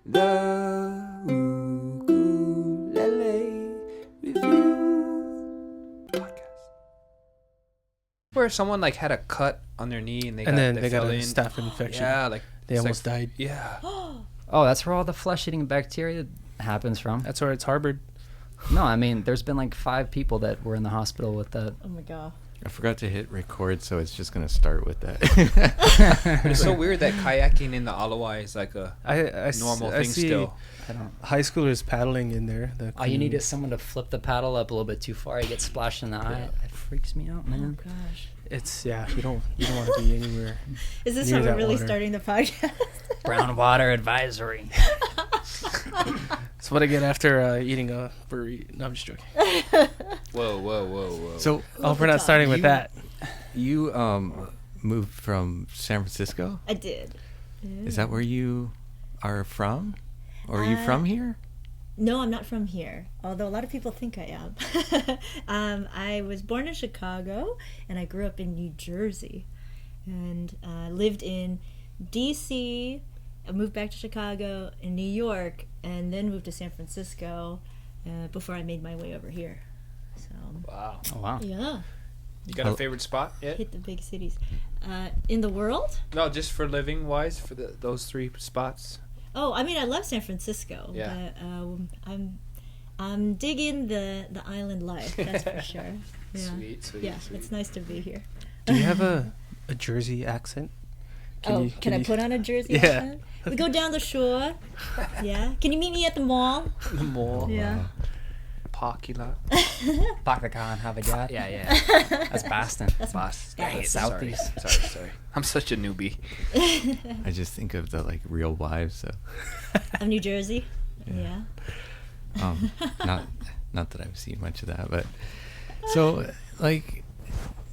The Ukulele Review Podcast. Where someone like had a cut on their knee and they got a staph infection. Yeah, like they almost died. Yeah. Oh, that's where all the flesh-eating bacteria happens from. That's where it's harbored. No, I mean, there's been like 5 people that were in the hospital with that. Oh my god. I forgot to hit record, so it's just going to start with that. But it's so weird that kayaking in the Alawai is like a normal thing see still. I don't. High schoolers paddling in there. All you need is someone to flip the paddle up a little bit too far. You get splashed in the eye. It freaks me out, man. Oh gosh. It's you don't want to be anywhere. Is this near how we're that really water. starting the podcast? Brown water advisory. That's what I get after eating a burrito. No, I'm just joking. Whoa. So, We're not starting with that. you moved from San Francisco? I did. Is that where you are from? Or are you from here? No, I'm not from here, although a lot of people think I am. I was born in Chicago, and I grew up in New Jersey, and lived in D.C., I moved back to Chicago and New York, and then moved to San Francisco before I made my way over here. So, Wow. Oh, wow. yeah, You got a favorite spot yet? hit the big cities. In the world? No, just for living wise for those 3 spots. Oh, I mean, I love San Francisco. Yeah. But, I'm digging the island life, that's for sure. Yeah. Sweet. Yeah, it's nice to be here. Do you have a Jersey accent? Can I you- put on a Jersey Yeah. accent? We go down the shore. Yeah. Can you meet me at the mall? The mall. Yeah. Parking lot. Back the car and have a gat. Yeah. That's Boston. Boss. Yeah, it's Southeast. Sorry. I'm such a newbie. I just think of the Real Wives. So, Of New Jersey. Yeah. Yeah. not that I've seen much of that, but so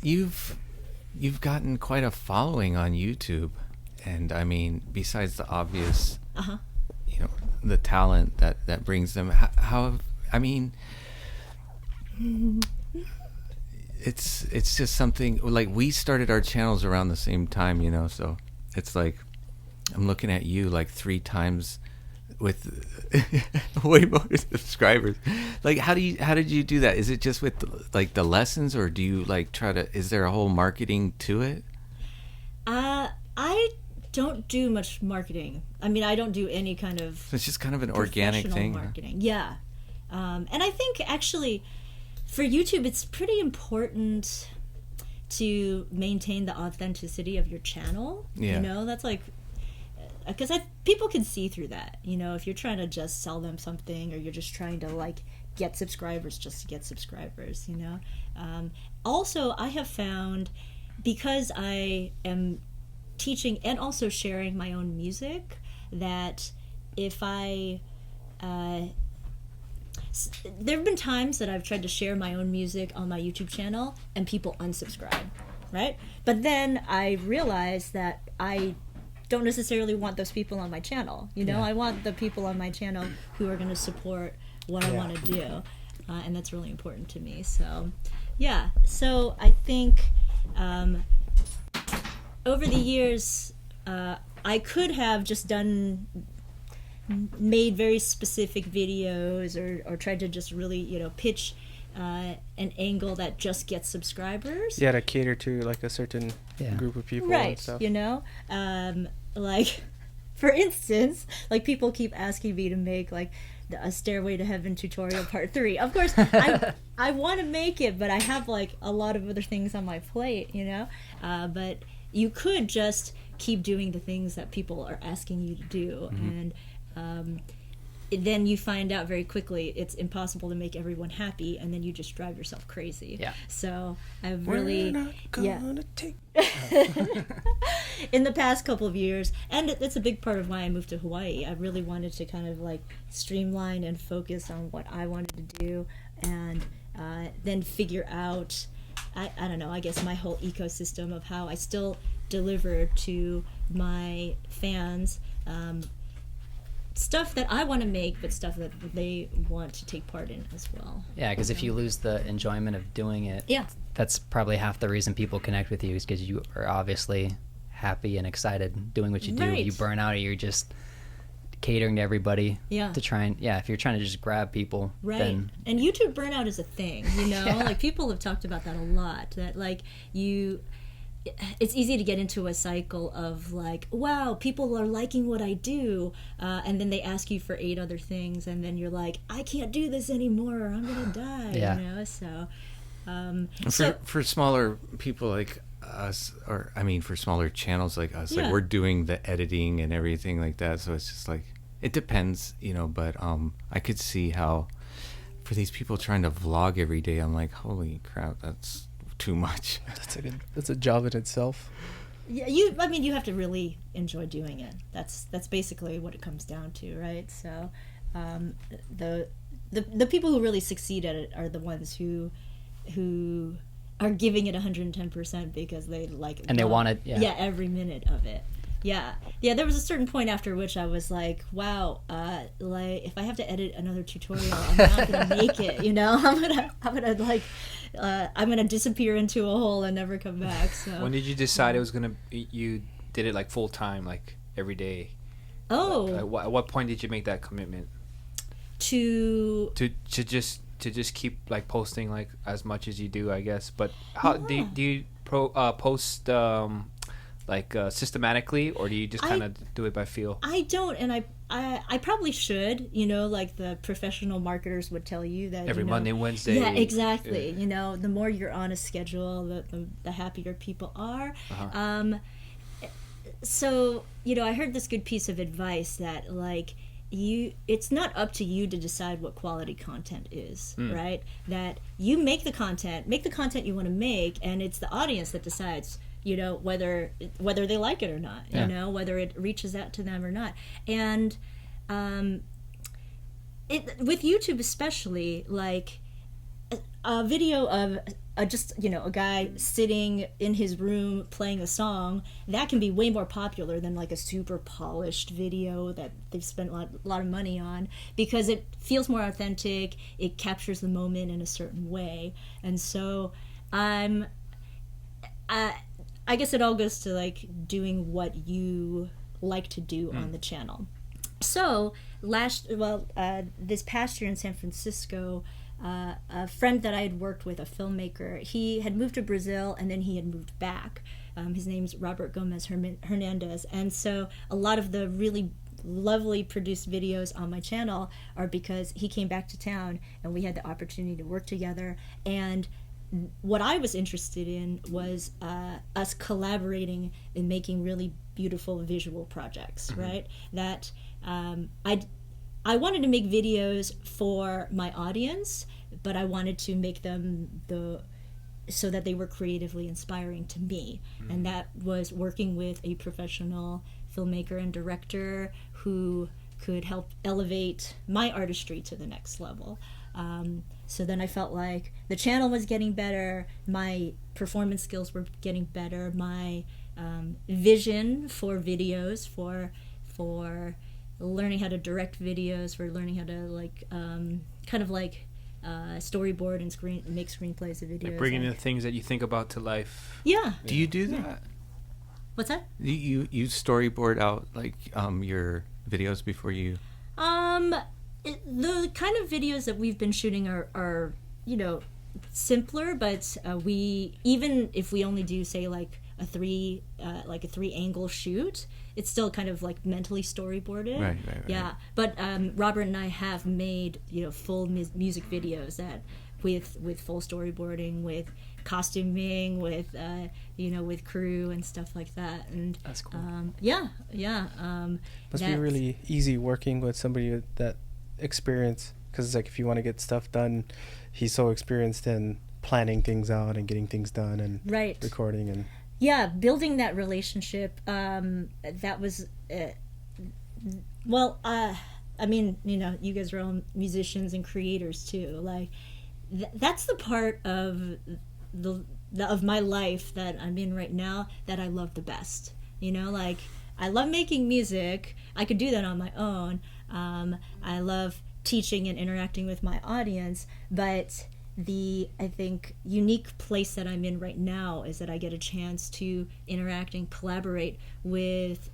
you've gotten quite a following on YouTube, and I mean, besides the obvious, Uh-huh. the talent that brings them. How I mean, it's just something like we started our channels around the same time, so it's like I'm looking at you like 3 times with way more subscribers. Like, how did you do that? Is it just with the lessons, or do you is there a whole marketing to it? I don't do much marketing. I mean, I don't do any kind of So it's just kind of an organic professional thing. marketing. Yeah. And I think actually for YouTube, it's pretty important to maintain the authenticity of your channel. Yeah. That's like, because people can see through that. If you're trying to just sell them something, or you're just trying to get subscribers just to get subscribers. Also, I have found, because I am teaching and also sharing my own music, that if I there have been times that I've tried to share my own music on my YouTube channel and people unsubscribe, right? But then I realized that I don't necessarily want those people on my channel. I want the people on my channel who are going to support what I want to do, and that's really important to me. So, yeah. So I think over the years, I could have just made very specific videos, or tried to just really, pitch an angle that just gets subscribers. Yeah, to cater to a certain group of people and Right, stuff. For instance, people keep asking me to make a Stairway to Heaven tutorial part 3. Of course, I want to make it, but I have a lot of other things on my plate, but you could just keep doing the things that people are asking you to do, and then you find out very quickly it's impossible to make everyone happy, and then you just drive yourself crazy. Yeah. So I've really, We're not gonna take. in the past couple of years, and it's a big part of why I moved to Hawaii, I really wanted to kind of streamline and focus on what I wanted to do, and then figure out, I don't know, I guess my whole ecosystem of how I still deliver to my fans stuff that I want to make, but stuff that they want to take part in as well. Yeah, because if you lose the enjoyment of doing it, Yeah. that's probably half the reason people connect with you, is because you are obviously happy and excited doing what you do. Right. You burn out, or you're just catering to everybody. Yeah. To try and if you're trying to just grab people, Right. then And YouTube burnout is a thing, you know? Like, people have talked about that a lot. That, like, it's easy to get into a cycle of, like, wow, people are liking what I do. And then they ask you for 8 other things. And then you're like, I can't do this anymore. I'm going to die, Yeah. you know? So, for smaller people like us, or I mean for smaller channels like us, like we're doing the editing and everything like that, so it's just like, it depends, you know. But I could see how for these people trying to vlog every day, I'm like, holy crap, that's too much. That's a job in itself. yeah, you have to really enjoy doing it. That's basically what it comes down to, right? So, the people who really succeed at it are the ones who are giving it 110% because they like it. And they want it, every minute of it. Yeah. There was a certain point after which I was like, wow, like, if I have to edit another tutorial, I'm not gonna make it, you know. I'm gonna disappear into a hole and never come back. So when did you decide it was gonna you did it like full time, like every day? at What point did you make that commitment to just keep like posting like as much as you do, I guess? But how do you post systematically, or do you just kind of do it by feel? I don't, and I probably should, you know, like the professional marketers would tell you that Every Monday, Wednesday. Yeah, exactly. You know, the more you're on a schedule, the happier people are. So, you know, I heard this good piece of advice that, like, it's not up to you to decide what quality content is, right? That you make the content you want to make, and it's the audience that decides, you know, whether they like it or not, you know, whether it reaches out to them or not. And with YouTube especially, like, a video of just, you know, a guy sitting in his room playing a song, that can be way more popular than like a super polished video that they've spent a lot of money on, because it feels more authentic, it captures the moment in a certain way. And so I guess it all goes to like doing what you like to do on the channel. So this past year in San Francisco, a friend that I had worked with, a filmmaker, he had moved to Brazil and then he had moved back. His name's Robert Gomez Hernandez. And so a lot of the really lovely produced videos on my channel are because he came back to town and we had the opportunity to work together. And what I was interested in was us collaborating in making really beautiful visual projects, right? That I wanted to make videos for my audience, but I wanted to make them so that they were creatively inspiring to me. And that was working with a professional filmmaker and director who could help elevate my artistry to the next level. So then I felt like the channel was getting better, my performance skills were getting better, my vision for videos, for learning how to direct videos, for learning how to like storyboard and make screenplays of videos. Like bringing the things that you think about to life. Yeah. Do you do that? Yeah. What's that? You storyboard out like your videos before you? The kind of videos that we've been shooting are you know, simpler, but even if we only do say like a three angle shoot, it's still kind of like mentally storyboarded. Right. Yeah, but Robert and I have made, you know, full music videos that with full storyboarding, with costuming, with with crew and stuff like that. And that's cool. Must be really easy working with somebody with that experience, because it's like if you want to get stuff done, he's so experienced in planning things out and getting things done and recording and building that relationship. That was I mean, you know, you guys are all musicians and creators too. Like that's the part of of my life that I'm in right now that I love the best. You know, like I love making music. I could do that on my own. I love teaching and interacting with my audience, but the, I think, unique place that I'm in right now is that I get a chance to interact and collaborate with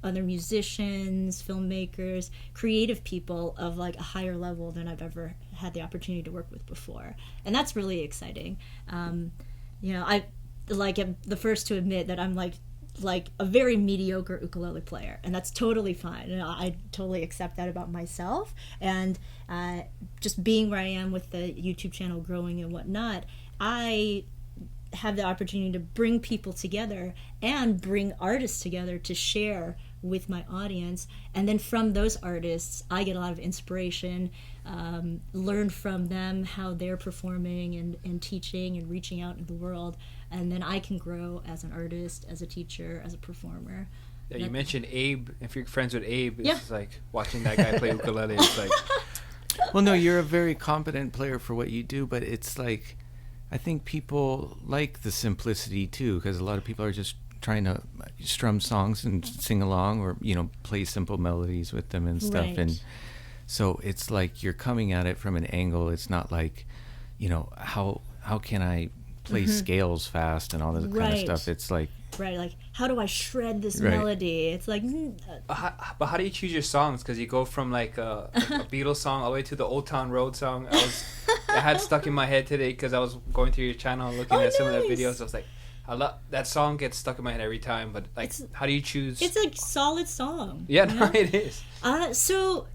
other musicians, filmmakers, creative people of like a higher level than I've ever had the opportunity to work with before. And that's really exciting. You know, I like am the first to admit that I'm like a very mediocre ukulele player, and that's totally fine, and I totally accept that about myself. And just being where I am with the YouTube channel growing and whatnot, I have the opportunity to bring people together and bring artists together to share with my audience, and then from those artists I get a lot of inspiration, learn from them how they're performing and teaching and reaching out in the world, and then I can grow as an artist, as a teacher, as a performer. Yeah, you mentioned Abe. If you're friends with Abe, it's just like watching that guy play ukulele. It's like, well, no, you're a very competent player for what you do, but it's like, I think people like the simplicity too, because a lot of people are just trying to strum songs and sing along, or you know, play simple melodies with them and stuff. Right. And so it's like you're coming at it from an angle. It's not like, you know, how can I play scales fast and all that kind of stuff. It's like, right, like how do I shred this melody? It's like but how do you choose your songs? Because you go from like a Beatles song all the way to the Old Town Road song. I had stuck in my head today because I was going through your channel and looking at some of the videos. I was like, I love that song. Gets stuck in my head every time. But like, how do you choose? It's a solid song. Yeah, no, it is. So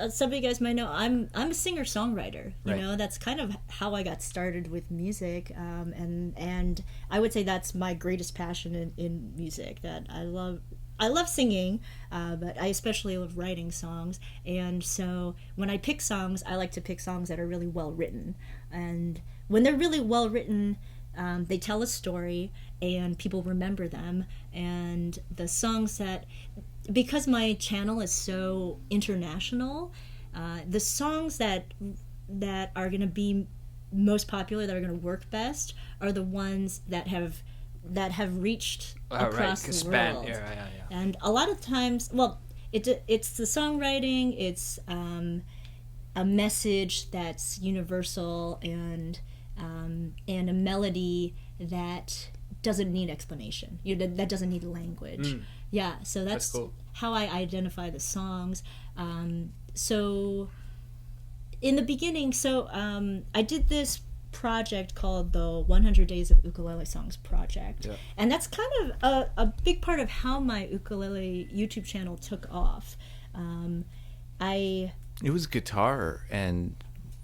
some of you guys might know I'm a singer-songwriter. You know, that's kind of how I got started with music, and I would say that's my greatest passion in music. That I love singing, but I especially love writing songs. And so when I pick songs, I like to pick songs that are really well written. And when they're really well written, they tell a story and people remember them. And the songs that, because my channel is so international, the songs that are going to be most popular, that are going to work best, are the ones that have reached across the world. Yeah. And a lot of times, well, it's the songwriting, it's a message that's universal, and a melody that doesn't need explanation. That doesn't need language. Yeah, so that's cool. How I identify the songs. So in the beginning, I did this project called the 100 Days of Ukulele Songs project. Yeah. And that's kind of a big part of how my ukulele YouTube channel took off. It was guitar and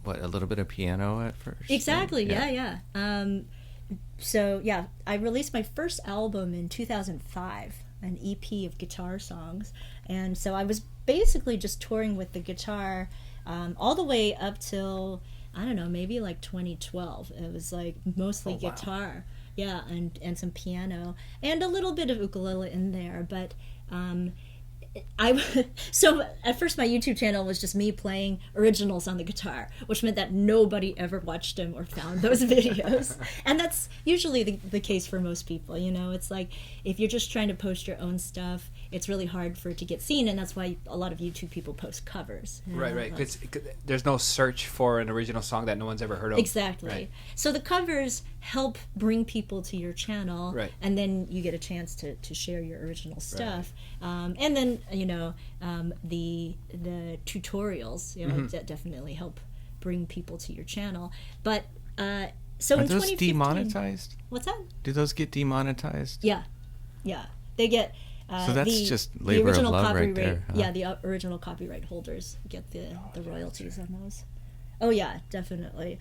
a little bit of piano at first. Exactly, yeah. So I released my first album in 2005, an EP of guitar songs, and so I was basically just touring with the guitar all the way up till, I don't know, maybe like 2012. It was like mostly guitar, and some piano and a little bit of ukulele in there, but so at first my YouTube channel was just me playing originals on the guitar, which meant that nobody ever watched them or found those videos. And that's usually the case for most people. You know, it's like if you're just trying to post your own stuff, it's really hard for it to get seen, and that's why a lot of YouTube people post covers. Right. Because there's no search for an original song that no one's ever heard of. Exactly. Right. So the covers help bring people to your channel, and then you get a chance to share your original stuff. And then, the tutorials, that definitely help bring people to your channel. But so are in those 2015, demonetized? What's that? Do those get demonetized? Yeah, they get. So that's just labor of love right there. Huh? Yeah, the original copyright holders get the royalties on those. Oh yeah, definitely.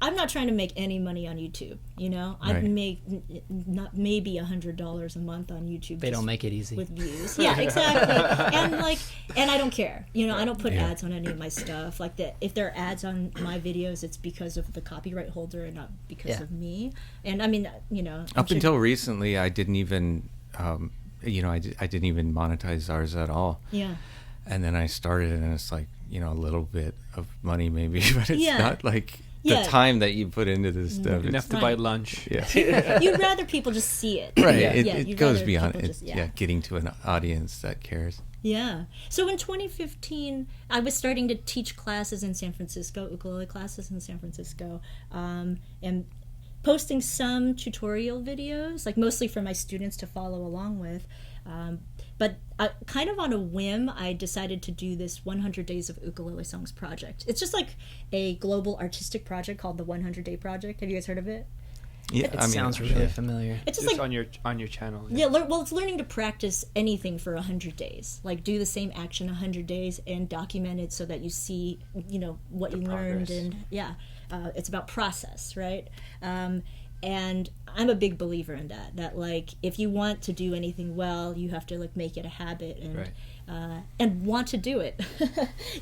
I'm not trying to make any money on YouTube. I'd make not maybe $100 a month on YouTube. They don't make it easy with views. Yeah, exactly. and I don't care. I don't put ads on any of my stuff. Like if there are ads on my videos, it's because of the copyright holder and not because of me. And I mean, up until recently, I didn't even, I didn't even monetize ours at all. Yeah. And then I started, and it's like, a little bit of money maybe, but it's not like the time that you put into this stuff. Enough to buy lunch. Yeah. You'd rather people just see it. Right. Yeah. It goes beyond it. Getting to an audience that cares. Yeah. So in 2015, I was starting to teach classes in San Francisco, ukulele classes in San Francisco, and posting some tutorial videos, like mostly for my students to follow along with. But kind of on a whim, I decided to do this 100 Days of Ukulele Songs project. It's just like a global artistic project called the 100 Day Project. Have you guys heard of it? Yeah, it sounds really familiar. It's just like on your channel. Yeah, well, it's learning to practice anything for 100 days. Like do the same action 100 days and document it so that you see, what you learned, and it's about process, right? And I'm a big believer in that. That like if you want to do anything well, you have to like make it a habit and want to do it.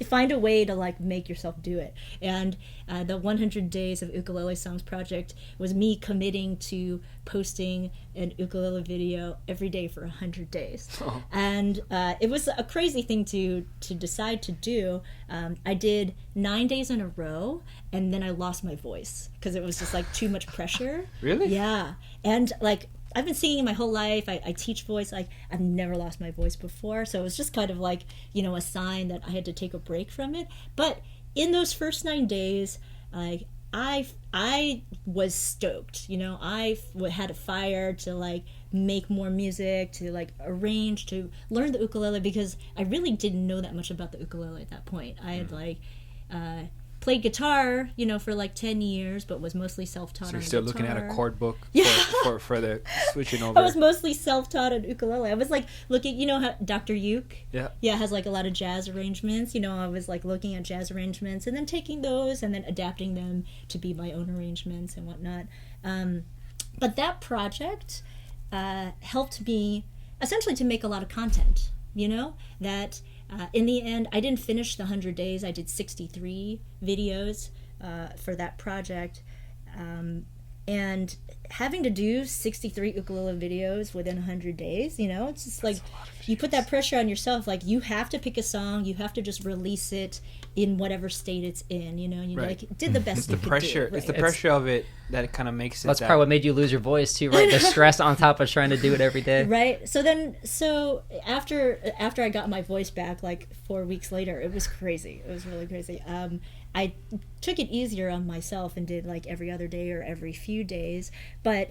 Find a way to like make yourself do it. And the 100 Days of Ukulele Songs project was me committing to posting an ukulele video every day for 100 days. Oh. And it was a crazy thing to decide to do. I did 9 days in a row, and then I lost my voice because it was just like too much pressure. Really? Yeah. And like I've been singing my whole life. I teach voice. Like I've never lost my voice before. So it was just kind of like, a sign that I had to take a break from it. But in those first 9 days, like I was stoked. I had a fire to like make more music, to like arrange, to learn the ukulele, because I really didn't know that much about the ukulele at that point. I had like played guitar, for like 10 years, but was mostly self-taught. So you're still looking at a chord book for the switching over. I was mostly self-taught on ukulele. I was like looking, how Dr. Uke has like a lot of jazz arrangements. I was like looking at jazz arrangements and then taking those and then adapting them to be my own arrangements and whatnot. But that project helped me essentially to make a lot of content, that in the end, I didn't finish the 100 days. I did 63 videos for that project. And having to do 63 ukulele videos within 100 days, it's just like you put that pressure on yourself. Like you have to pick a song. You have to just release it in whatever state it's in, and you like did the best you could do. Right? It's the pressure of it that it kind of makes it. That's probably what made you lose your voice too, right? The stress on top of trying to do it every day. Right. So after I got my voice back, like 4 weeks later, it was crazy. It was really crazy. I took it easier on myself and did like every other day or every few days, but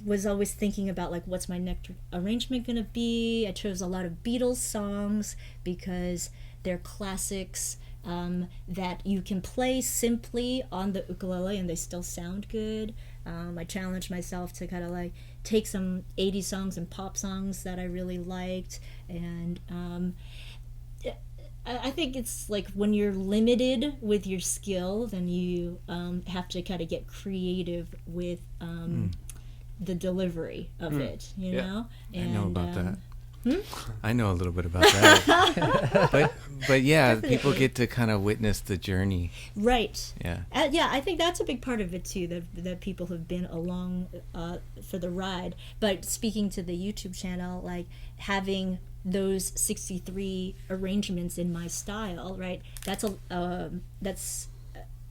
was always thinking about like what's my next arrangement gonna be. I chose a lot of Beatles songs because they're classics that you can play simply on the ukulele and they still sound good. I challenged myself to kind of like take some 80s songs and pop songs that I really liked, and I think it's like when you're limited with your skill, then you have to kind of get creative with the delivery of it, know? And, I know about that. I know a little bit about that. but yeah, definitely. People get to kind of witness the journey. Right. Yeah. I think that's a big part of it too, that people have been along for the ride. But speaking to the YouTube channel, like having those 63 arrangements in my style, right? That's a lot of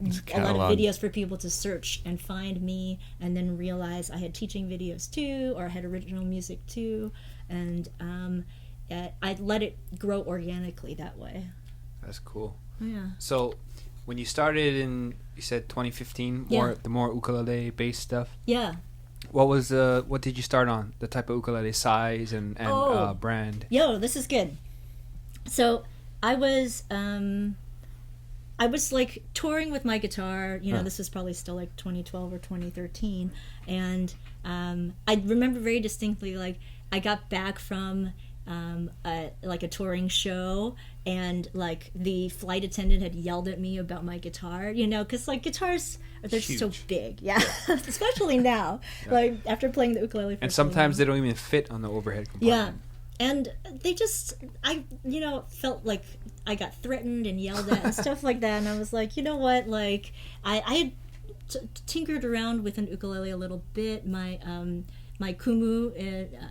videos for people to search and find me, and then realize I had teaching videos too, or I had original music too, and I let it grow organically that way. That's cool. Yeah. So when you started in, you said 2015, the more ukulele based stuff. Yeah. What did you start on? The type of ukulele size and brand? Yo, this is good. So I was like touring with my guitar, this was probably still like 2012 or 2013. And I remember very distinctly, like I got back from a touring show, and like the flight attendant had yelled at me about my guitar, because like guitars, they're huge. So big, especially now, like after playing the ukulele for and sometimes they don't even fit on the overhead compartment. And they just, I felt like I got threatened and yelled at and stuff like that, and I was like, you know what, like I had tinkered around with an ukulele a little bit. My my kumu,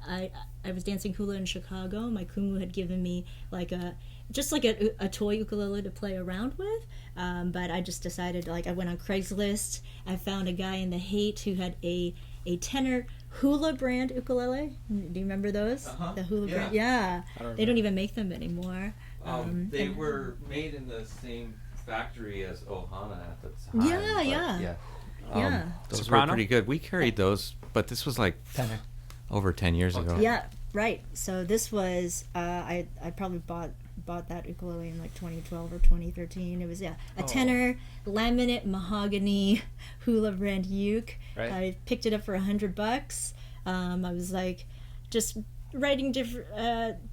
I was dancing hula in Chicago. My kumu had given me like a toy ukulele to play around with, but I just decided, like, I went on Craigslist. I found a guy in the Haight who had a tenor hula brand ukulele. Do you remember those? The hula brand? Yeah. They don't even make them anymore. They were made in the same factory as Ohana at the time. Yeah. Those Soprano? were pretty good. We carried those, but this was like over 10 years ago. Yeah, right. So this was I probably bought that ukulele in like 2012 or 2013. It was a tenor laminate mahogany hula brand uke. Right. I picked it up for $100. I was like just writing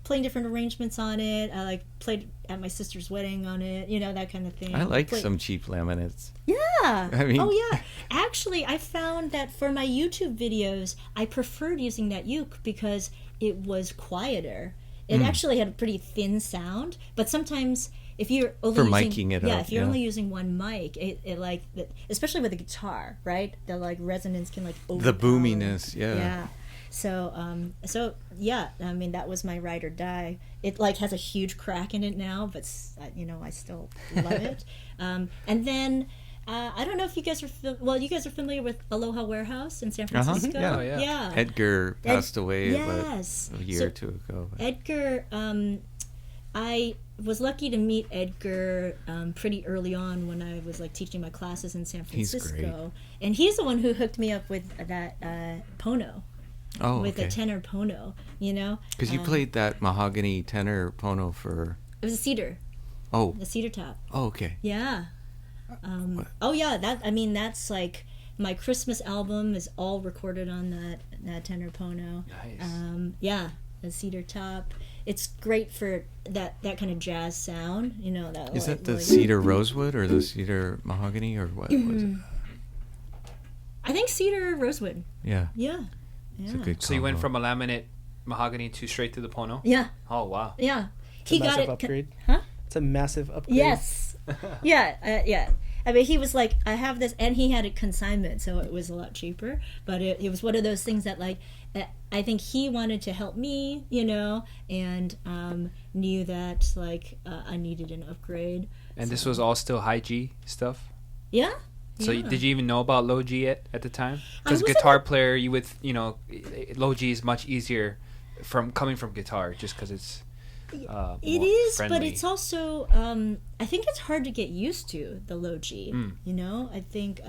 playing different arrangements on it. I like played at my sister's wedding on it, that kind of thing. I like some cheap laminates. Yeah. I mean, oh yeah. Actually, I found that for my YouTube videos, I preferred using that uke because it was quieter. It actually had a pretty thin sound, but sometimes if you're only miking it up, if you're only using one mic, it like, especially with a guitar, right? The like resonance can like overpower. The boominess, yeah. So yeah, I mean, that was my ride or die. It like has a huge crack in it now, but I still love it. And then I don't know if you guys are you guys are familiar with Aloha Warehouse in San Francisco. Yeah. Edgar passed away a year or two ago. Edgar, I was lucky to meet Edgar pretty early on when I was like teaching my classes in San Francisco. He's great. And he's the one who hooked me up with that Pono. With a tenor Pono, Because you played that mahogany tenor Pono for... It was a cedar. Oh. The cedar top. Oh, okay. Yeah. That's like my Christmas album is all recorded on that tenor Pono. Nice. The cedar top. It's great for that kind of jazz sound. That. Is that the cedar rosewood or the cedar mahogany or what was it? I think cedar rosewood. Yeah. Yeah. It's a good So you went combo. from a laminate mahogany to straight to the Pono? Yeah. Oh, wow. Yeah. It's a massive upgrade. Huh? It's a massive upgrade. Yes. Yeah. I mean, he was like, I have this, and he had a consignment, so it was a lot cheaper. But it was one of those things that, like, I think he wanted to help me, and knew that, like, I needed an upgrade. And this was all still high G stuff? Yeah. So yeah. did you even know about low G at the time? Because wasn't guitar player, you would, low G is much easier coming from guitar, just because it's it more is, friendly. but it's also I think it's hard to get used to the low G. I think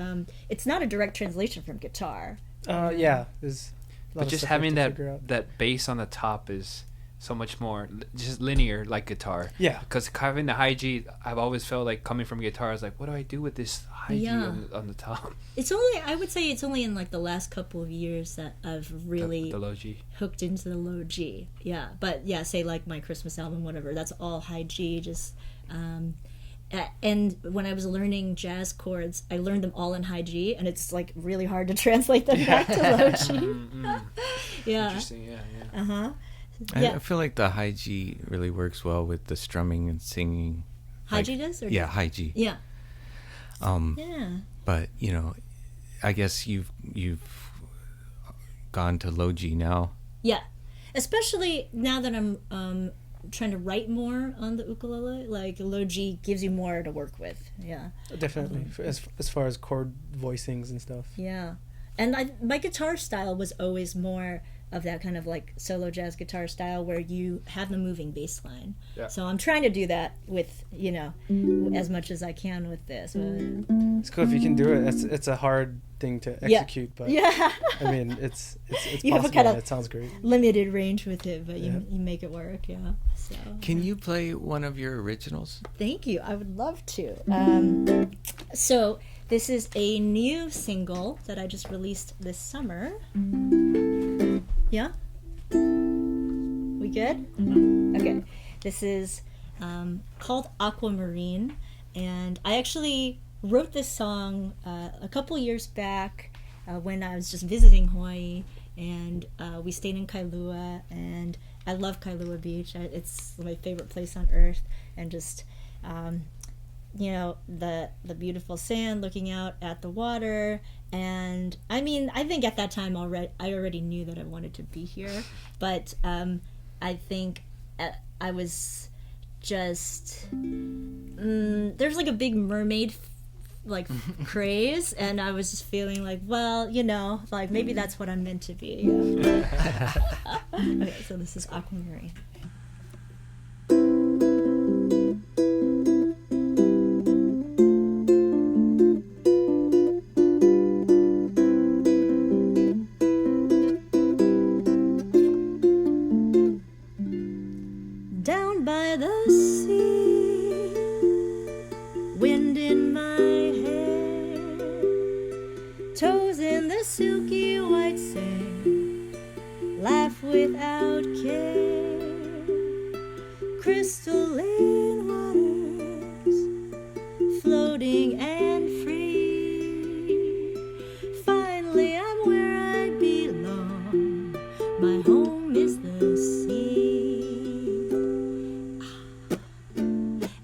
it's not a direct translation from guitar. Yeah, there's a lot But of just stuff you having have to figure out. that bass on the top is so much more just linear, like guitar. Yeah. Because having the high G, I've always felt like coming from guitar, I was like, what do I do with this high G on the top? I would say it's only in like the last couple of years that I've really the low G. hooked into the low G. Yeah, but yeah, say like my Christmas album, whatever, that's all high G. Just and when I was learning jazz chords, I learned them all in high G, and it's like really hard to translate them back to low G. Yeah. Interesting. Yeah. Uh-huh. I feel like the high G really works well with the strumming and singing. High G does? Or high G. Yeah. Yeah. But, I guess you've gone to low G now. Yeah. Especially now that I'm trying to write more on the ukulele, like low G gives you more to work with. Yeah. Definitely. As far as chord voicings and stuff. Yeah. And my guitar style was always more of that kind of like solo jazz guitar style where you have the moving bass line. Yeah. So I'm trying to do that with, as much as I can with this. It's cool if you can do it. It's a hard thing to execute, but yeah. I mean, it's You possible. have a kind of It sounds great. limited range with it, but you make it work, yeah. So Can you play one of your originals? Thank you. I would love to. So this is a new single that I just released this summer. Yeah? We good? Okay. This is called Aquamarine, and I actually wrote this song a couple years back when I was just visiting Hawaii, and we stayed in Kailua, and I love Kailua Beach. It's my favorite place on earth, and just you know, the beautiful sand, looking out at the water. And I mean, I think at that time I already knew that I wanted to be here, but I think I was just there's like a big mermaid like craze, and I was just feeling like, well, you know, like maybe that's what I'm meant to be. Okay, so this is Aquamarine. Down by the sea, wind in my hair, toes in the silky white sand, laugh without care, crystalline waters, floating and free. Finally I'm where I belong, my home is the sea.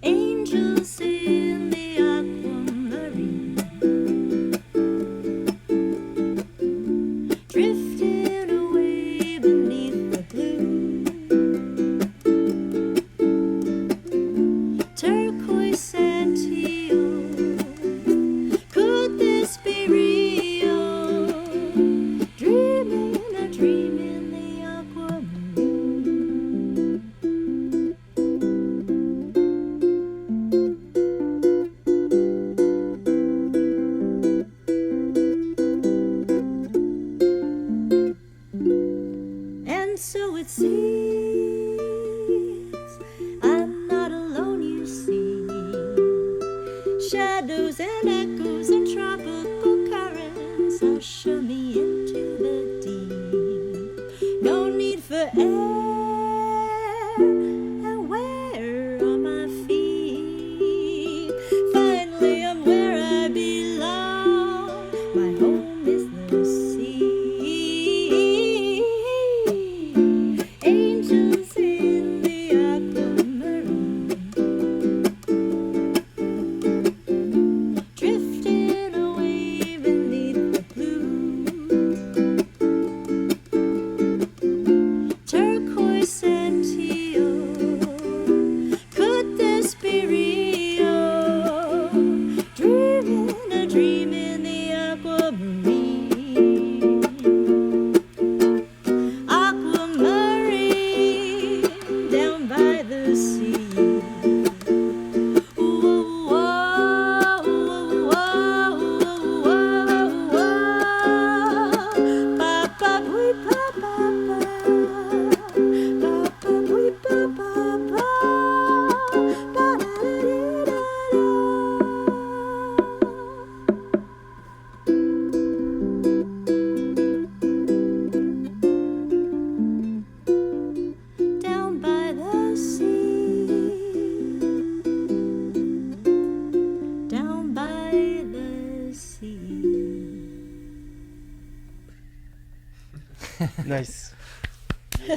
Angels in the aquamarine, drifting away beneath the blue, turquoise and teal. Could this be real? Dreaming a dream in the aquamarine. And so it seems I'm not alone, you see. Shadows and echoes and tropical currents usher me into the deep. No need for air, and where are my feet? Finally I'm where I belong, my home is the sea. Angels in the aquamarine, drifting away beneath the blue, turquoise and teal. Could this be real? Dreaming a dream in the aquamarine. Aquamarine, down by the sea. Whoa, whoa, whoa, whoa, whoa, whoa. Ba, ba, bwee, ba, ba, ba. Ba, ba, bwee, ba, ba, ba. Ba, da, da, da, da. Down by the sea, down by the sea. Nice. I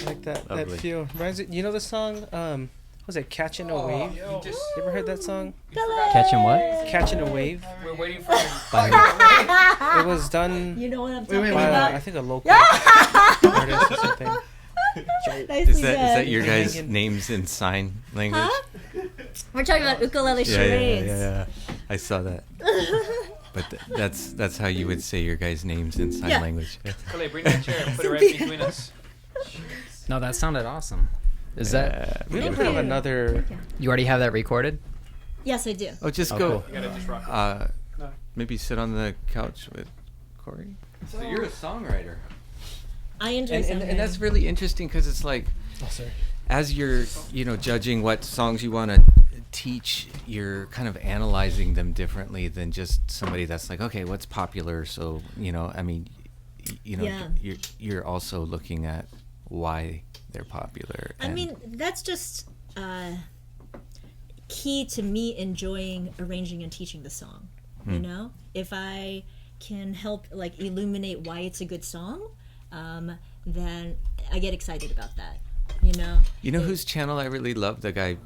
like that Lovely. feel. Reminds it, you know the song? Was it Catching a Wave? You You ever heard that song? Catching what? Catching a Wave. We're waiting for him. It was done You know what I'm talking by about? I think a local artist or something. Nicely Is that said. your guys' Hanging. names in sign language? Huh? We're talking about ukulele Yeah, charades. yeah. I saw that. But that's how you would say your guys' names in sign Yeah. language. Ukulele, bring that chair and put it right between us. No, that sounded awesome. Is that We don't Thank have you. another. you already have that recorded? Yes, I do. Oh, just Oh, go. cool. You gotta just rock it. No. Maybe sit on the couch with Corey. So you're a songwriter, I enjoy and songwriting. that's really interesting because it's like, Oh, sorry. as you're judging what songs you want to teach, you're kind of analyzing them differently than just somebody that's like, okay, what's popular? So I mean, Yeah. you're also looking at why they're popular. I mean, that's just key to me enjoying arranging and teaching the song. You know, if I can help like illuminate why it's a good song, then I get excited about that. You know. You know whose channel I really love? The guy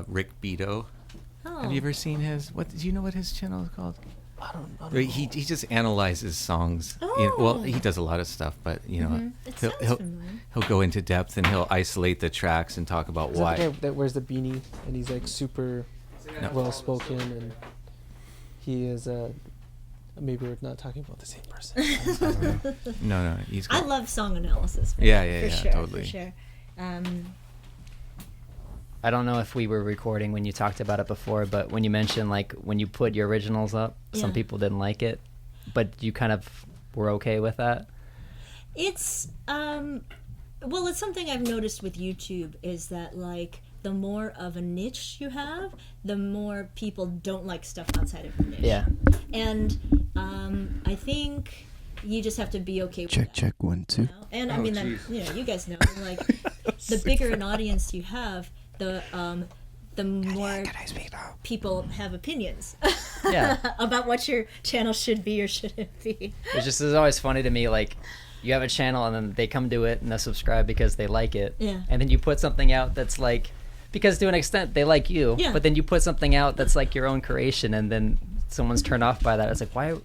Rick Beto. Oh, Have you ever seen his? What do you know? What his channel is called? I don't know. He just analyzes songs. Oh. You know, well, he does a lot of stuff, but you know, It sounds familiar. he'll go into depth and he'll isolate the tracks and talk about Is why. that the guy that wears the beanie and he's like super well spoken, and he is maybe we're not talking about the same person. No, he's. I love song analysis. For sure, totally. For sure. I don't know if we were recording when you talked about it before, but when you mentioned like when you put your originals up, some people didn't like it, but you kind of were okay with that. It's well, it's something I've noticed with YouTube is that like the more of a niche you have, the more people don't like stuff outside of your niche. Yeah. And I think you just have to be okay with that. Check 1 2. You know? And I mean, that, you know, you guys know, like the bigger an audience you have, the more people have opinions about what your channel should be or shouldn't be. It's always funny to me, like you have a channel and then they come to it and they subscribe because they like it. Yeah. And then you put something out that's like, because to an extent they like you, but then you put something out that's like your own creation and then someone's turned off by that. It's like, why?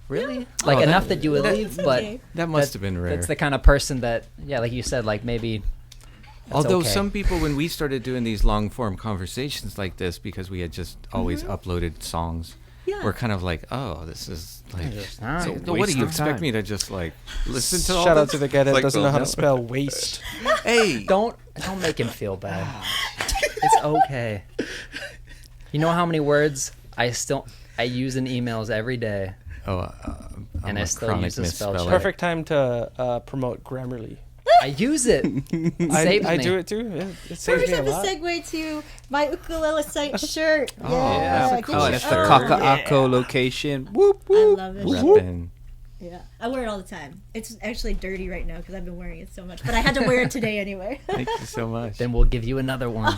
Really? Yeah. Like enough that you would leave, but okay. That must have been rare. That's the kind of person that, like you said, like maybe. Although okay. some people, when we started doing these long form conversations like this, because we had just always uploaded songs, we're kind of like, oh, this is like. So what do you expect me to just like listen to? Shout all out this? to the guy that Like, doesn't know how to no. spell waste. Hey, Don't make him feel bad. It's okay. You know how many words I use in emails every day, and I still use a spell check. Perfect time to promote Grammarly. I use it. I do it too. Yeah, it saves First, me I a have to lot. segue to my ukulele site shirt. that's Oh, and it's the Oh, Kaka'ako location. Whoop I whoop. love it. Reppin'. Yeah, I wear it all the time. It's actually dirty right now because I've been wearing it so much, but I had to wear it today anyway. Thank you so much. Then we'll give you another one.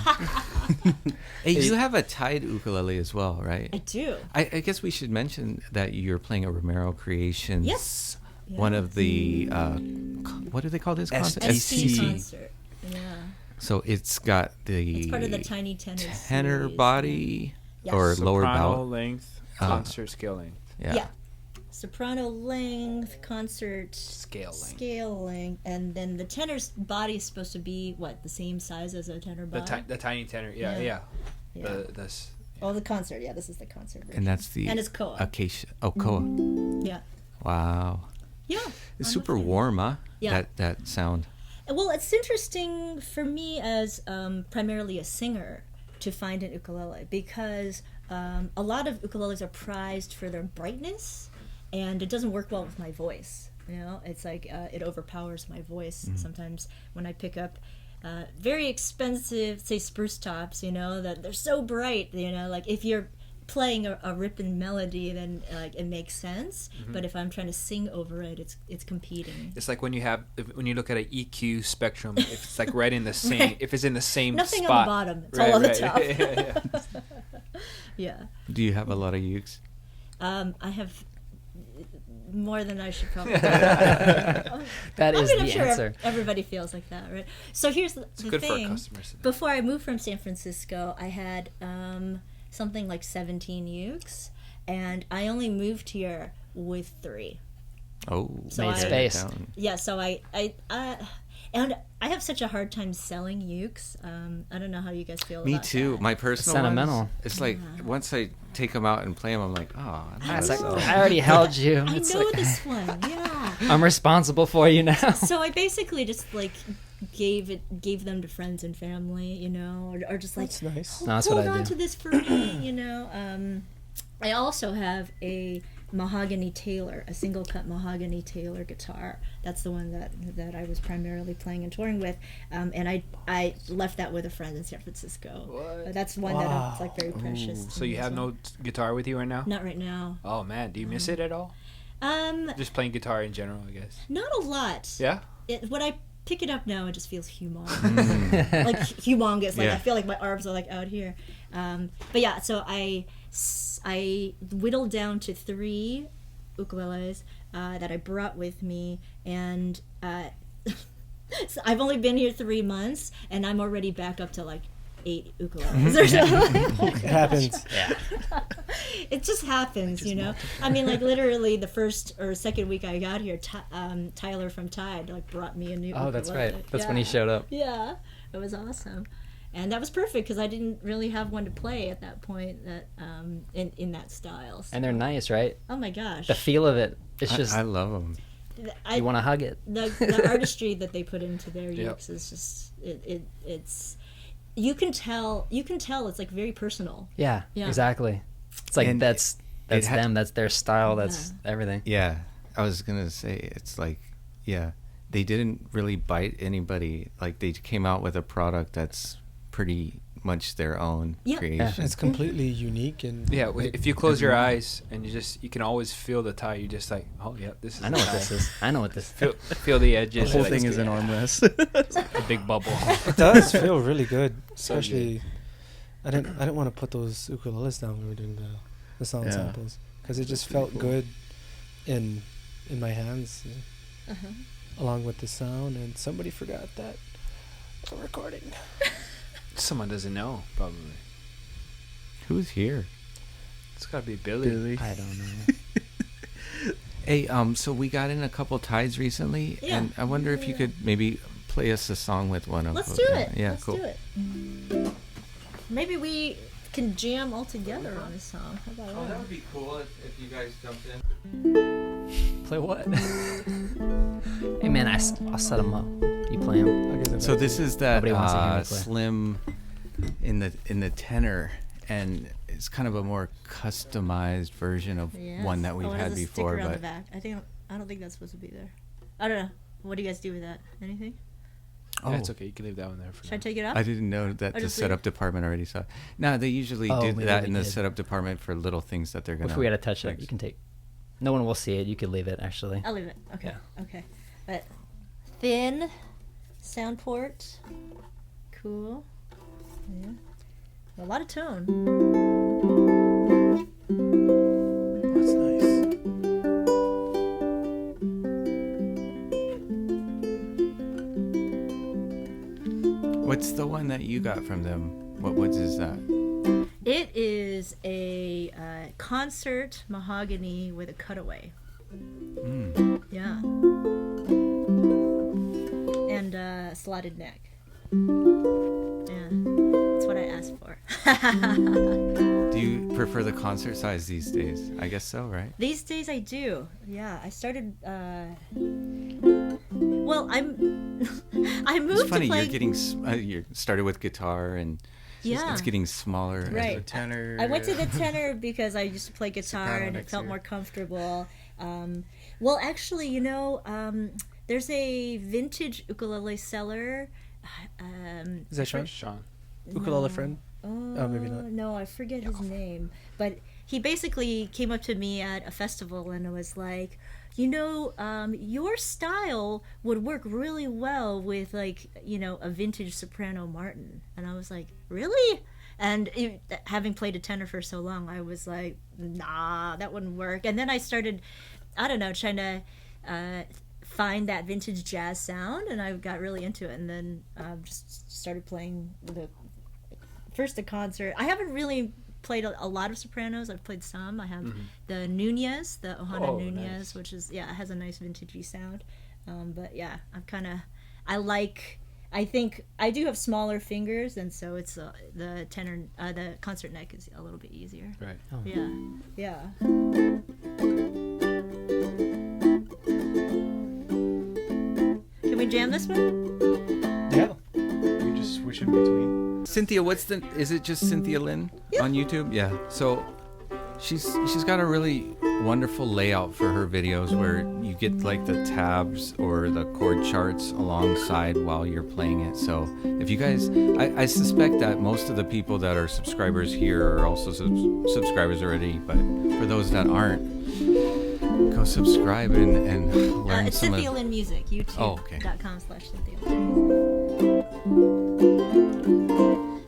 Hey, you have a tied ukulele as well, right? I do. I guess we should mention that you're playing a Romero Creations. Yes. One of the what do they call this concert? SC concert. Yeah. So it's got the It's part of the Tiny Tenor series. body Yes. or lower Soprano bowel. length, concert scale length, Yeah. Soprano length, concert scale length. and then the tenor's body is supposed to be the same size as a tenor body. The tiny tenor. Yeah. Yeah. This. Oh, the concert. Yeah, this is the concert version. And that's the and it's koa. acacia. Oh, koa. Yeah. Wow. Yeah. It's I'm a super fan. warm, huh? Yeah. That sound. Well, it's interesting for me as primarily a singer to find an ukulele because a lot of ukuleles are prized for their brightness, and it doesn't work well with my voice. You know, it's like it overpowers my voice sometimes when I pick up very expensive, say spruce tops. You know, that they're so bright. You know, like if you're playing a ripping melody, then like it makes sense. But if I'm trying to sing over it, it's competing. It's like when you look at an EQ spectrum, if it's like right in the same, if it's in the same Nothing spot. on the bottom. It's all on the top. Yeah. Yeah. Do you have a lot of ukes? I have more than I should probably. That is I'm the sure answer. everybody feels like that, right? So here's the Good for our thing. customers. Before I moved from San Francisco, I had something like 17 ukes, and I only moved here with 3. Oh, So Made I- space. down. Yeah, so I and I have such a hard time selling ukes. I don't know how you guys feel Me about too. that. My personal Sentimental. ones, it's like once I take them out and play them, I'm like, oh, It's like, so. I already held you. I It's know like, this one, yeah. I'm responsible for you now. So I basically just like gave them to friends and family, you know, or just like That's nice. No, that's hold what I on do. to this for me, you know. I also have a mahogany Taylor, a single cut mahogany Taylor guitar. That's the one that I was primarily playing and touring with, and I left that with a friend in San Francisco. What? That's one that's like very precious. to So me you as have well. no guitar with you right now? Not right now. Oh man, do you miss it at all? Just playing guitar in general, I guess. Not a lot. Yeah. When I pick it up now, it just feels humongous. Like humongous. Like Yeah. I feel like my arms are like out here. But yeah, so I whittled down to 3 ukuleles that I brought with me, and so I've only been here 3 months, and I'm already back up to like 8 ukuleles or something. It happens. Yeah. It just happens, you know. I mean, like literally the first or second week I got here, Tyler from Tide like brought me a new. Oh, that's ukulele. right. That's when he showed up. Yeah, it was awesome, and that was perfect because I didn't really have one to play at that point that in that style. So. And they're nice, right? Oh my gosh, The feel of it, it's just I love them. you want to hug it. The artistry that they put into their Yep. ukes is just it's you can tell it's like very personal. Yeah, Yeah. exactly. It's like And that's them, that's their style, that's everything. Yeah, I was gonna say it's like, yeah, they didn't really bite anybody. Like they came out with a product that's pretty much their own Yeah. creation. It's completely unique and Yeah, if you close your eyes and you can always feel the tie. You're just like, oh yeah, this is. I know the what tie. this is. I know what this is. Feel the edges. the whole like, thing it's is an good. armrest. A big bubble. It does feel really good, So especially. I didn't want to put those ukuleles down when we were doing the sound Yeah. samples because it just felt good in my hands, along with the sound. And somebody forgot that recording. Someone doesn't know, probably. Who's here? It's gotta be Billy. I don't know. Hey, so we got in a couple tides recently, Yeah. and I wonder if you could maybe play us a song with one of Let's them. do it. Yeah, Let's cool. do it. Maybe we can jam all together on this song. How about Oh, that that? would be cool if you guys jumped in. Play what? Hey man, I'll set them up. You play them. I'll give them So back. this is that Nobody wants to hear me play. Slim in the tenor, and it's kind of a more customized version of Yes. one that we've Oh, it had has a before. sticker on the But back. I don't think that's supposed to be there. I don't know. What do you guys do with that? Anything? Yeah, it's okay. You can leave that one there for Should I now. take it off? I didn't know that Or the just setup leave department already saw it. No, they usually Oh, do maybe that they in the did. setup department for little things that they're gonna. If we had to touch it, fix. you can take. No one will see it. You could leave it actually. I'll leave it. Okay. Yeah. Okay. But thin sound port. Cool. Yeah. A lot of tone. That's nice. What's the one that you got from them? What is that? It is a concert mahogany with a cutaway. Yeah. And slotted neck. Yeah. That's what I asked for. Do you prefer the concert size these days? I guess so, right? These days I do. Yeah, I started. Well, I moved It's funny to play. you're getting you started with guitar and Yeah. it's getting smaller. Right. The tenor. I went to the tenor because I used to play guitar Soprano and it next felt year. more comfortable. Well, actually, you know, there's a vintage ukulele seller. Is that Sean? Sean. Ukulele friend? Oh, maybe not. No, I forget his name. But he basically came up to me at a festival and was like, you know, your style would work really well with, like, you know, a vintage soprano Martin. And I was like, really? And having played a tenor for so long, I was like, nah, that wouldn't work. And then I started, I don't know, trying to find that vintage jazz sound, and I got really into it. And then just started playing the concert. I haven't really played a lot of sopranos. I've played some. I have the Nunez, the Ohana Oh, Nunez, nice. which is, yeah, it has a nice vintagey sound. But yeah, I think I do have smaller fingers, and so it's the tenor, the concert neck is a little bit easier. Right. Yeah, yeah. Can we jam this one? Yeah. We just switch in between. Cynthia, is it just Cynthia Lin on YouTube? Yeah. So she's got a really wonderful layout for her videos where you get like the tabs or the chord charts alongside while you're playing it. So if you guys, I suspect that most of the people that are subscribers here are also subscribers already, but for those that aren't, go subscribe and learn It's some Cynthia of. Lin Music, okay. youtube.com/Cynthia Lin.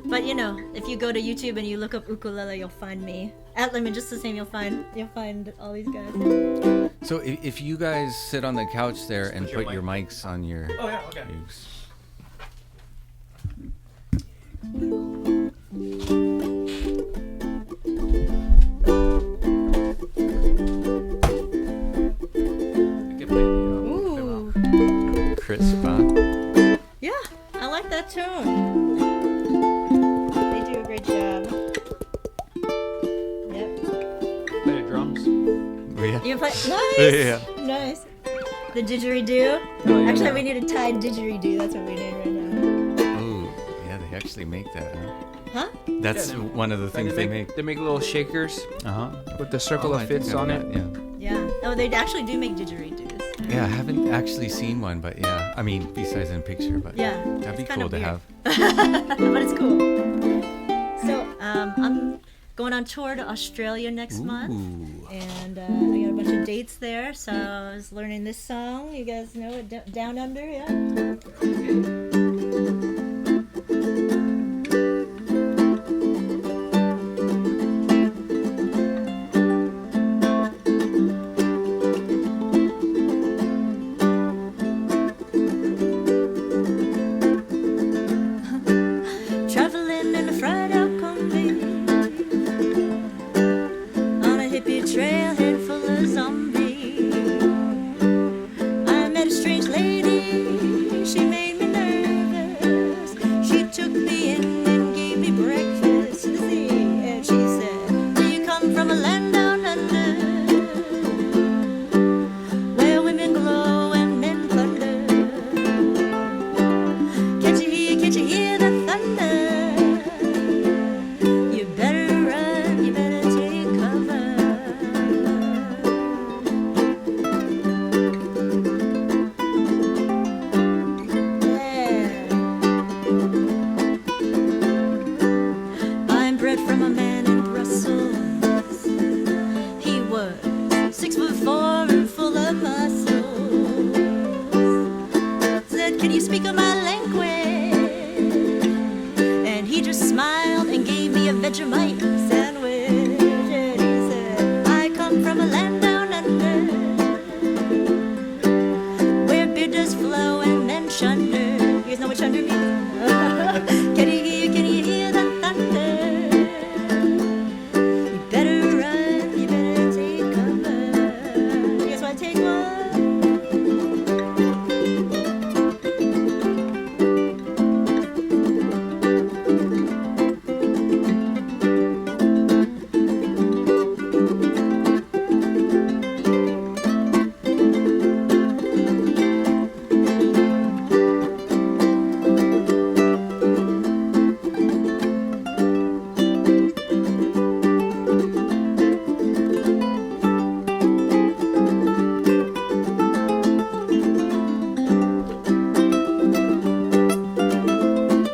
But you know, if you go to YouTube and you look up ukulele, you'll find me. Just the same, you'll find all these guys. So if you guys sit on the couch there and put your mics on your. Oh yeah, okay. use. like that tune. They do a great job. Yep. Play the drums. Yeah. You play nice. Yeah. Nice. The didgeridoo. Oh, yeah. Actually, we need a Thai didgeridoo. That's what we need right now. Oh, yeah, they actually make that, huh? Huh? That's Yeah, one of the things they make. They make little shakers Uh-huh. with the circle Oh, of I think fits I've on got- it. Yeah. Yeah. Oh, they actually do make didgeridoos. Yeah, I haven't actually seen one, but yeah. I mean, besides in picture, but Yeah. that'd be it's kinda cool to weird. have. But it's cool. So, I'm going on tour to Australia next month. Ooh. And I got a bunch of dates there, so I was learning this song. You guys know it, Down Under, yeah? Traveling in a fried out combi on a hippie trailhead full of zombies. I met a strange lady, she made me nervous. She took me in and gave me breakfast. And she said, do you come from a land down under, where women glow and men plunder? Can't you hear the thunder? You better run, you better take cover. Yeah. I'm bred from a man in Brussels. He was 6'4" and full of muscles. Said, can you speak of my language? And he just smiled and gave me a Vegemite sandwich. And he said, I come from a land down under, where beer does flow and men shunder. You guys know what shunder means? Can you hear the thunder? You better run, you better take cover. You guys want to take one?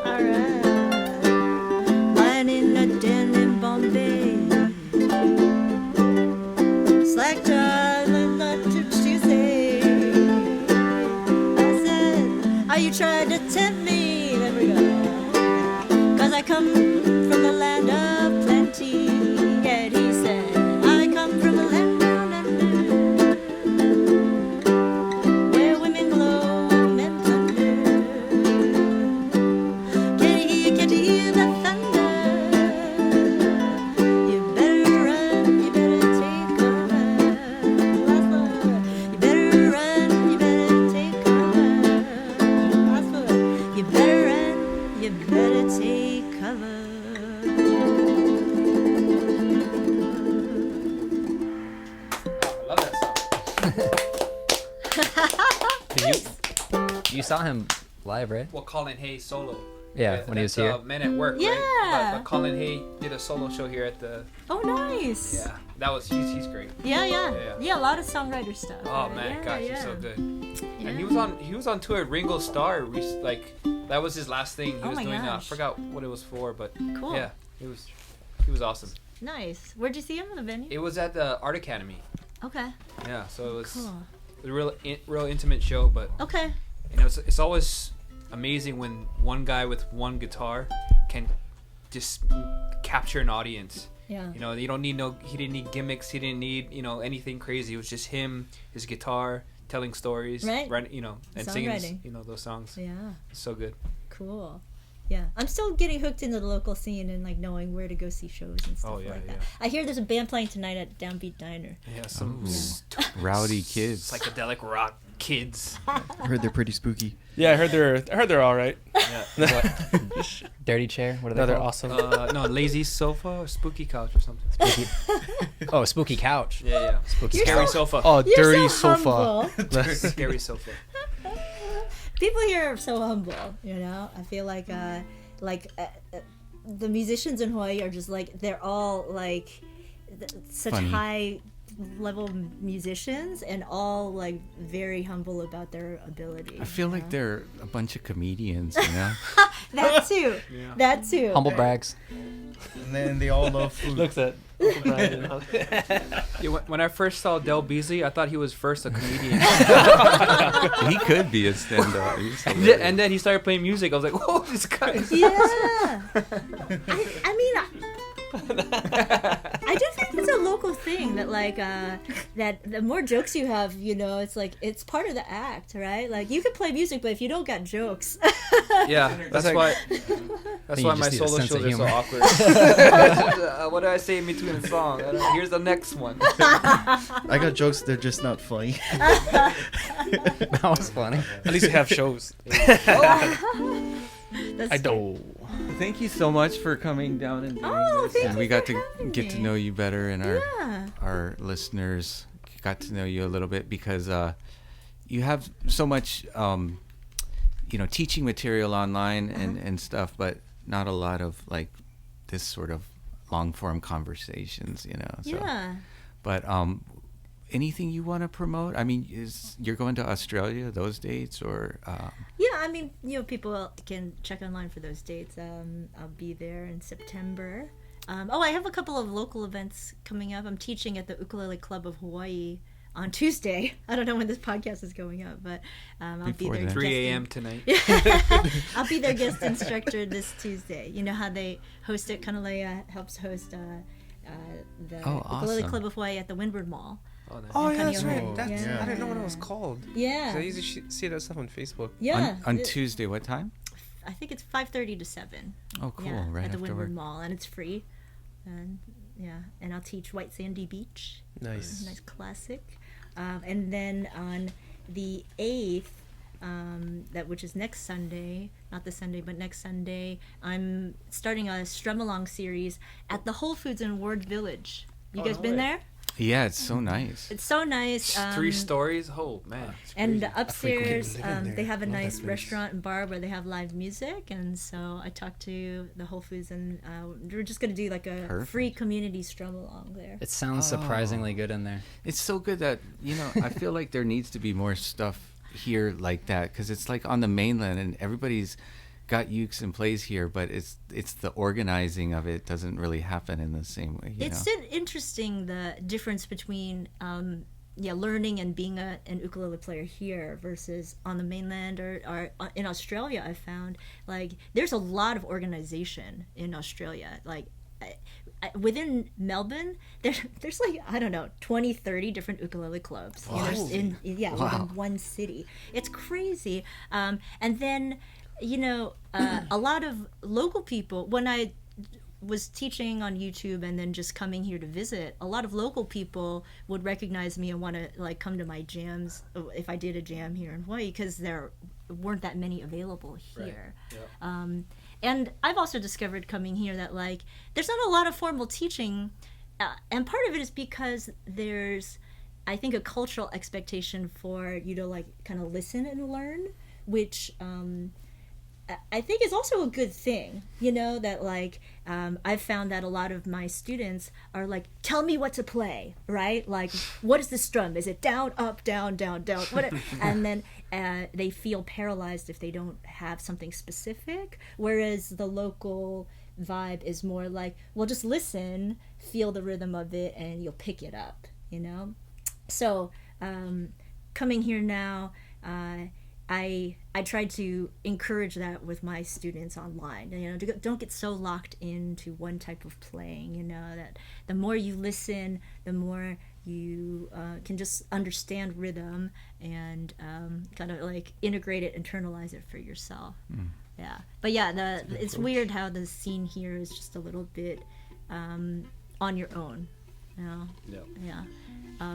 Alright. Lying in a den in Bombay. Slack darling, not to Tuesday. I said, are you trying to tempt me? There we go. Cause I come from the land of plenty. And he said, I come from a land down under, where women glow and men plunder. Can't you hear the thunder? You better run, you better take cover. Last word. You better run, you better take cover. Last word. You better run, you better take cover. I love that song. You saw him live, right? Well, Colin Hay solo. Yeah, when he was here. Men at Work, Yeah. right? But Colin Hay did a solo show here at the. Oh, nice. Yeah, that was he's great. Yeah, Yeah. yeah. A lot of songwriter stuff. Oh man, yeah, gosh, yeah. he's so good. Yeah. And he was on tour at Ringo Starr. Like that was his last thing he Oh was my doing. I gosh. forgot what it was for, but Cool. yeah, he was awesome. Nice. Where'd you see him in the venue? It was at the Art Academy. Okay. Yeah, so it was Cool. a real intimate show, but Okay. you know it's always amazing when one guy with one guitar can just capture an audience. Yeah. You know, he didn't need gimmicks, he didn't need, anything crazy. It was just him, his guitar, telling stories, Right. And singing, Songwriting. those songs. Yeah. It's so good. Cool. Yeah. I'm still getting hooked into the local scene and like knowing where to go see shows and stuff yeah, like yeah. that. I hear there's a band playing tonight at Downbeat Diner. Yeah, some Rowdy kids. psychedelic rock kids. I heard they're pretty spooky. Yeah, I heard they're all right. Yeah. Dirty chair. What are they No, they're called? awesome. No, lazy sofa or spooky couch or something. Spooky. Oh, spooky couch. Yeah. Spooky You're Scary couch. sofa. Oh, You're dirty so sofa. humble. Scary sofa. People here are so humble, you know. I feel like the musicians in Hawaii are just like, they're all like such Funny. high level musicians and all like very humble about their ability. I feel like they're a bunch of comedians, you know. that too. Yeah. That too. Humble brags. And then they all love food. Looks at Uncle Brian. Yeah, when I first saw Del Beasley, I thought he was first a comedian. He could be a stand-up. And then he started playing music. I was like, whoa, this guy is Yeah. I mean, I do think it's a local thing that like that the more jokes you have, you know, it's like it's part of the act, right? Like you can play music, but if you don't got jokes, Yeah, that's like- why. That's You why just my need a solo sense of shows are so humor. awkward. What do I say in between a song? Here's the next one. I got jokes, they're just not funny. That was funny. At least you have shows. that's I don't. Thank you so much for coming down and doing Oh, this. thank And you we got for to having get to me. know you better, and Yeah. our listeners got to know you a little bit because you have so much teaching material online and stuff, but not a lot of like this sort of long form conversations, you know. So, Yeah. but anything you want to promote? I mean, you're going to Australia those dates or? Yeah, I mean, you know, people can check online for those dates. I'll be there in September. I have a couple of local events coming up. I'm teaching at the Ukulele Club of Hawaii on Tuesday. I don't know when this podcast is going up, but I'll Before be there. then. 3 a.m. tonight. I'll be their guest instructor this Tuesday. You know how they host it? Kanalea helps host the Ukulele awesome. Club of Hawaii at the Windward Mall. Oh, nice. Oh yeah, that's Kaneohe. right. That's, Yeah. I didn't know what it was called. 'Cause Yeah. I usually see that stuff on Facebook. Yeah. On It- Tuesday, what time? I think it's 5:30 to 7. Oh, cool. Yeah, Right at the after Windward work. Mall, and it's free. And yeah, and I'll teach White Sandy Beach. Nice. Nice classic. And then on the 8th, which is next Sunday, not this Sunday, but next Sunday, I'm starting a Strum Along series at the Whole Foods in Ward Village. You Oh, guys no been way. there? Yeah, it's so nice. It's so nice. 3 stories. Oh man. it's And crazy. upstairs, living there. they have a Love that nice place. restaurant and bar where they have live music. And so I talked to the Whole Foods, and we're just going to do like a Perfect. free community strum along there. It sounds surprisingly good in there. It's so good that, I feel like there needs to be more stuff here like that, because it's like on the mainland and everybody's got ukes and plays here, but it's the organizing of it doesn't really happen in the same way. It's interesting the difference between learning and being an ukulele player here versus on the mainland or in Australia. I found like there's a lot of organization in Australia. Like within Melbourne, there's like, I don't know, 20, 30 different ukulele clubs within one city. It's crazy. And then, a lot of local people, when I was teaching on YouTube and then just coming here to visit, a lot of local people would recognize me and want to like come to my jams if I did a jam here in Hawaii, because there weren't that many available here. Right. Yeah. And I've also discovered coming here that like there's not a lot of formal teaching, and part of it is because there's, I think, a cultural expectation for you to like kind of listen and learn, which I think is also a good thing, that like I've found that a lot of my students are like, tell me what to play, right? Like, what is the strum? Is it down, up, down, down, down? And then they feel paralyzed if they don't have something specific, whereas the local vibe is more like, well, just listen, feel the rhythm of it, and you'll pick it up, So coming here now, I try to encourage that with my students online. Don't get so locked into one type of playing. That the more you listen, the more you can just understand rhythm and kind of like integrate it, internalize it for yourself. Yeah, but yeah, it's weird how the scene here is just a little bit on your own. No. Yep. Yeah.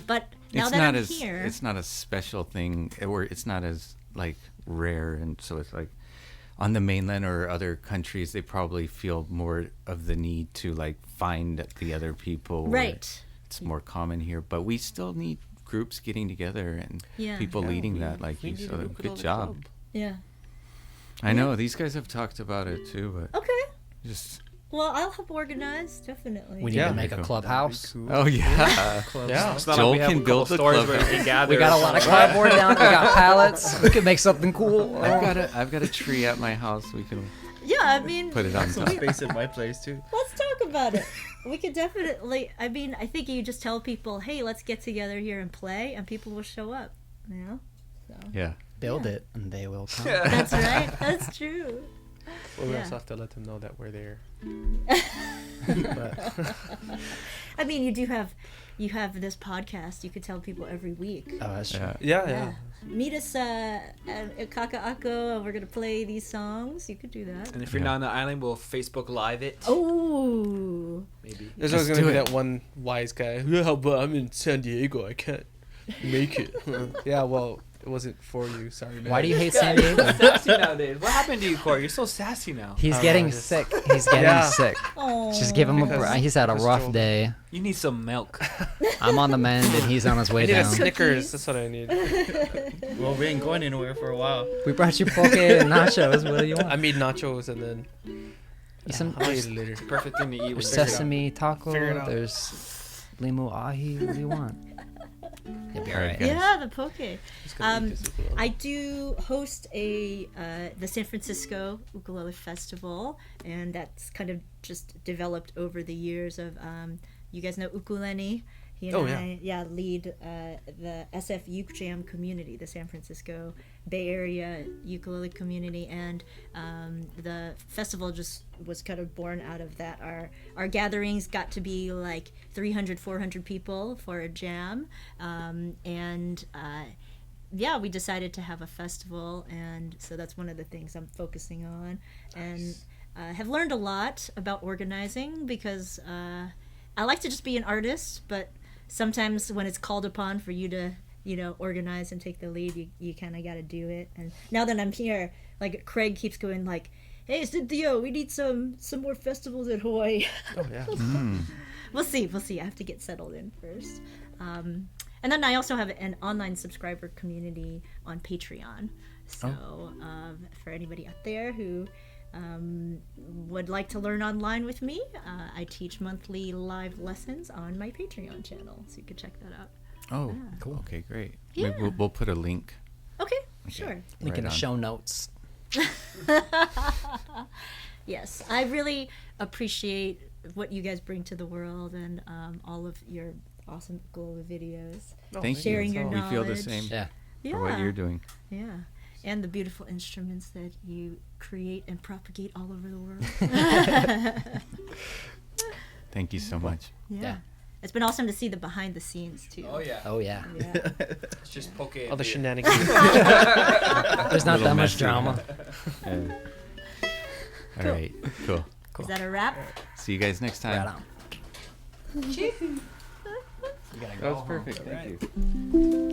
But now that I'm here, it's not a special thing, or it's not as like rare, and so it's like on the mainland or other countries, they probably feel more of the need to like find the other people. Right. It's more common here, but we still need groups getting together and people leading that like you. So good job. Club. Yeah. I know these guys have talked about it too, but Okay. just. Well, I'll help organize, definitely. We need to make a clubhouse. Cool. Oh yeah. Yeah. It's not Joel like we have can a build couple the stores where clubhouse. we can gather. We got a lot of cardboard down. We got pallets. We could make something cool. I've got a tree at my house. We can Yeah, I mean, put it on Some top. space at my place too. let's talk about it. We could definitely. I mean, I think you just tell people, "Hey, let's get together here and play," and people will show up. You know. So. Yeah. Build it, and they will come. That's right. That's true. Well, we Yeah. also have to let them know that we're there. I mean, you have this podcast. You could tell people every week. Oh, that's true. Yeah. Meet us at Kaka'ako, and we're gonna play these songs. You could do that. And if you're not on the island, we'll Facebook Live it. Oh. Maybe. There's Let's always gonna do be it. that one wise guy. Yeah, but I'm in San Diego. I can't make it. Yeah, well, it wasn't for you. Sorry, man. Why do you hate This San guy is Diego? so sassy nowadays. What happened to you, Corey? You're so sassy now. He's Oh, getting just- sick. He's getting Yeah. sick. Oh. Just give him a Because- break. He's had a because rough Joel- day. You need some milk. I'm on the mend, and he's on his I way need a down. Snickers. That's what I need. Well, we ain't going anywhere for a while. We brought you poke and nachos. What do you want? I made nachos and then I'll eat it later. Perfect thing to eat. There's with figure it out. sesame taco. Figure it out. There's limu ahi. What do you want? You'll be alright. guys. Yeah, the poke. Just gonna eat this ukulele. I do host the San Francisco Ukulele Festival, and that's kind of just developed over the years of you guys know Ukulele. He and Oh, I lead the SF Uke Jam community, the San Francisco Bay Area ukulele community, and the festival just was kind of born out of that. Our gatherings got to be like 300, 400 people for a jam, and we decided to have a festival, and so that's one of the things I'm focusing on, and have learned a lot about organizing because I like to just be an artist, but sometimes when it's called upon for you to, organize and take the lead, you kind of got to do it. And now that I'm here, like Craig keeps going like, "Hey Cynthia, we need some more festivals in Hawaii." Oh yeah. We'll see. I have to get settled in first. And then I also have an online subscriber community on Patreon. So for anybody out there who would like to learn online with me, I teach monthly live lessons on my Patreon channel. So you can check that out. Oh, cool. Okay, great. Yeah. Maybe we'll put a link. Okay, sure. Link in the Right on. show notes. Yes, I really appreciate what you guys bring to the world and all of your awesome global videos. Thank Sharing you. your We feel the knowledge. same Yeah. for what you're doing. Yeah. And the beautiful instruments that you create and propagate all over the world. Thank you so much. Yeah. It's been awesome to see the behind the scenes too. Oh yeah. Oh yeah. Yeah. It's just poke it. All the shenanigans. There's not Little that much messy. drama. Yeah. All right. Cool. Is that a wrap? See you guys next time. Right on. You gotta That go. was perfect. Thank you.